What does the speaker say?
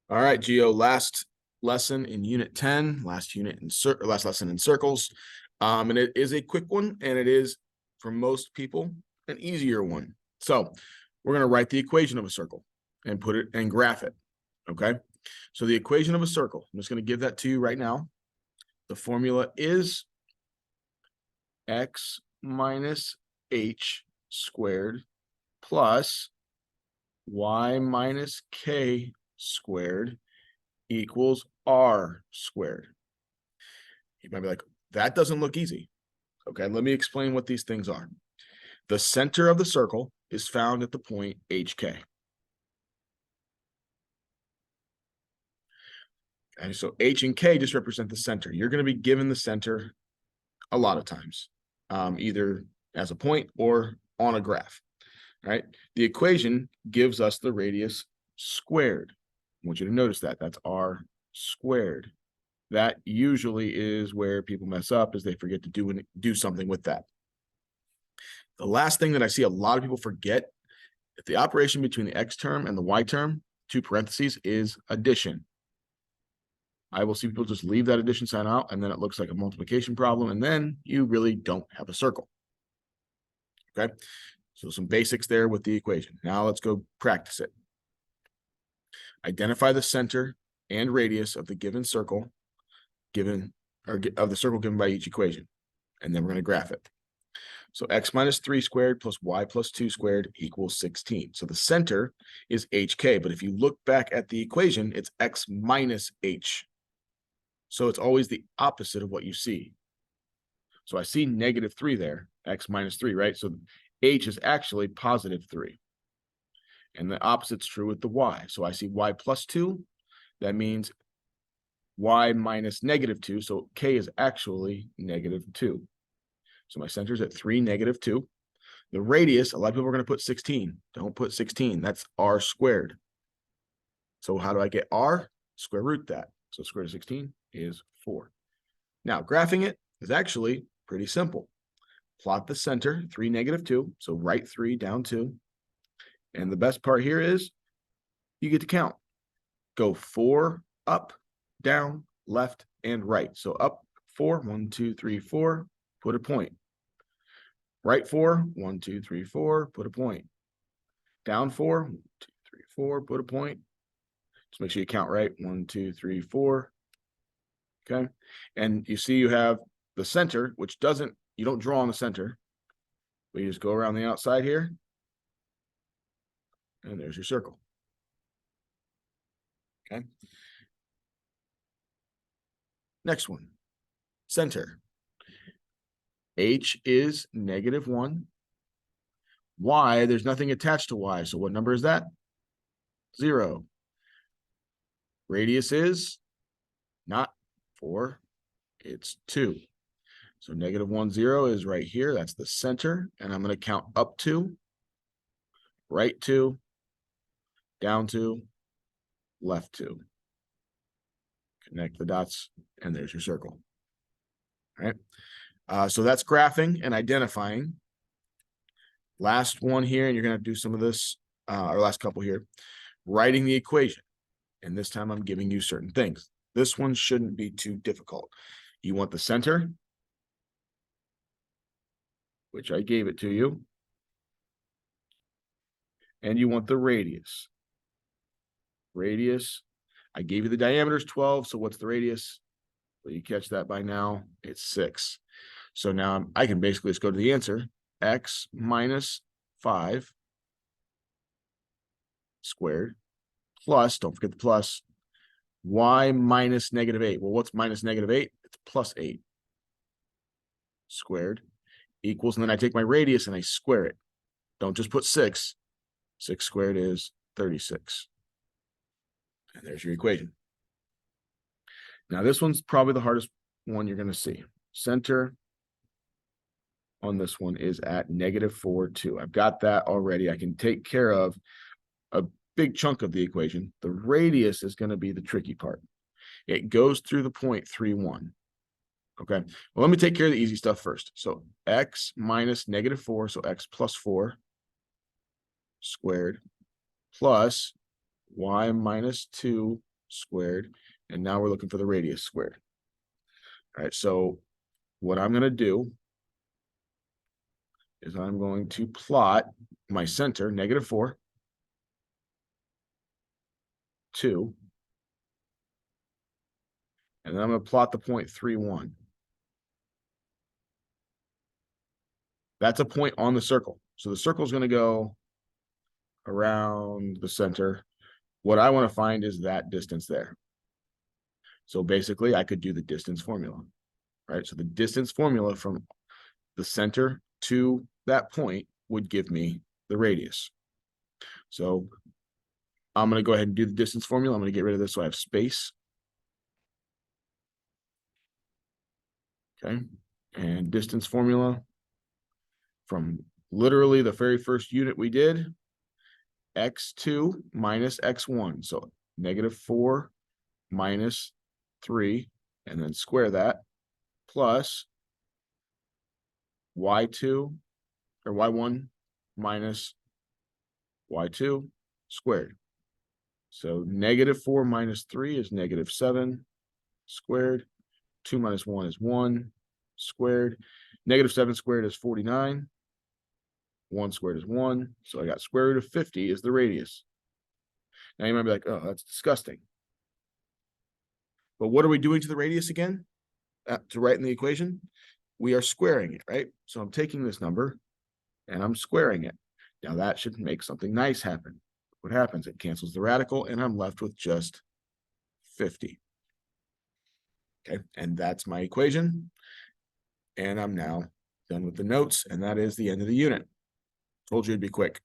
All right, Gio, last lesson in unit 10, last lesson in circles. And it is a quick one, and it is, for most people, an easier one. So we're going to write the equation of a circle and put it and graph it. Okay. So the equation of a circle, I'm just going to give that to you right now. The formula is x minus h squared plus y minus k squared equals r squared. You might be like, that doesn't look easy. Okay, let me explain what these things are. The center of the circle is found at the point HK. Okay, so H and K just represent the center. You're going to be given the center a lot of times, either as a point or on a graph. Right? The equation gives us the radius squared. I want you to notice that. That's r squared. That usually is where people mess up, is they forget to do something with that. The last thing that I see a lot of people forget, if the operation between the x term and the y term, two parentheses, is addition. I will see people just leave that addition sign out, and then it looks like a multiplication problem, and then you really don't have a circle. Okay, so some basics there with the equation. Now let's go practice it. Identify the center and radius of the given circle, of the circle given by each equation, and then we're going to graph it. So x minus 3 squared plus y plus 2 squared equals 16. So the center is hk, but if you look back at the equation, it's x minus h. So it's always the opposite of what you see. So I see -3 there, x minus 3, right? So h is actually +3. And the opposite's true with the y. So I see y plus 2. That means y minus -2. So k is actually -2. So my center is at 3, -2. The radius, a lot of people are going to put 16. Don't put 16. That's r squared. So how do I get r? Square root that. So square root of 16 is 4. Now, graphing it is actually pretty simple. Plot the center, 3, -2. So write 3, down 2. And the best part here is you get to count. Go 4 up, down, left, and right. So up 4, 1, 2, 3, 4, put a point. Right 4, 1, 2, 3, 4, put a point. Down 4, 1, 2, 3, 4, put a point. Just make sure you count right. 1, 2, 3, 4. Okay. And you see you have the center, which you don't draw on the center, but you just go around the outside here. And there's your circle. Okay. Next one, center. H is -1. Y, there's nothing attached to y. So what number is that? 0. Radius is not 4, it's 2. So -1, 0 is right here. That's the center. And I'm going to count up 2, right 2, down 2, left 2. Connect the dots, and there's your circle. All right. So that's graphing and identifying. Last one here, and you're going to do some of this, or last couple here, writing the equation. And this time I'm giving you certain things. This one shouldn't be too difficult. You want the center, which I gave it to you. And you want the radius. Radius, I gave you the diameter is 12. So what's the radius? Well, you catch that by now. It's 6. So now I can basically just go to the answer. X minus 5 squared plus, don't forget the plus, y minus -8. Well, what's minus -8? It's +8 squared equals, and then I take my radius and I square it. Don't just put 6. 6 squared is 36. And there's your equation. Now, this one's probably the hardest one you're going to see. Center on this one is at -4, 2. I've got that already. I can take care of a big chunk of the equation. The radius is going to be the tricky part. It goes through the point 3, 1. Okay. Well, let me take care of the easy stuff first. So x minus -4, so x plus 4 squared plus y minus 2 squared. And now we're looking for the radius squared. All right, so what I'm going to do is I'm going to plot my center, -4, 2, and then I'm going to plot the point 3, 1. That's a point on the circle. So the circle is going to go around the center. What I want to find is that distance there. So basically, I could do the distance formula, right? So the distance formula from the center to that point would give me the radius. So I'm going to go ahead and do the distance formula. I'm going to get rid of this so I have space. Okay. And distance formula from literally the very first unit we did, x2 minus x1. So -4 minus 3, and then square that, plus y2 or y1 minus y2 squared. So -4 minus 3 is -7 squared. 2 minus 1 is 1 squared. -7 squared is 49. 1 squared is 1. So I got square root of 50 is the radius. Now you might be like, oh, that's disgusting. But what are we doing to the radius again? To write in the equation? We are squaring it, right? So I'm taking this number and I'm squaring it. Now that should make something nice happen. What happens? It cancels the radical and I'm left with just 50. Okay, and that's my equation. And I'm now done with the notes, and that is the end of the unit. Told you it'd be quick.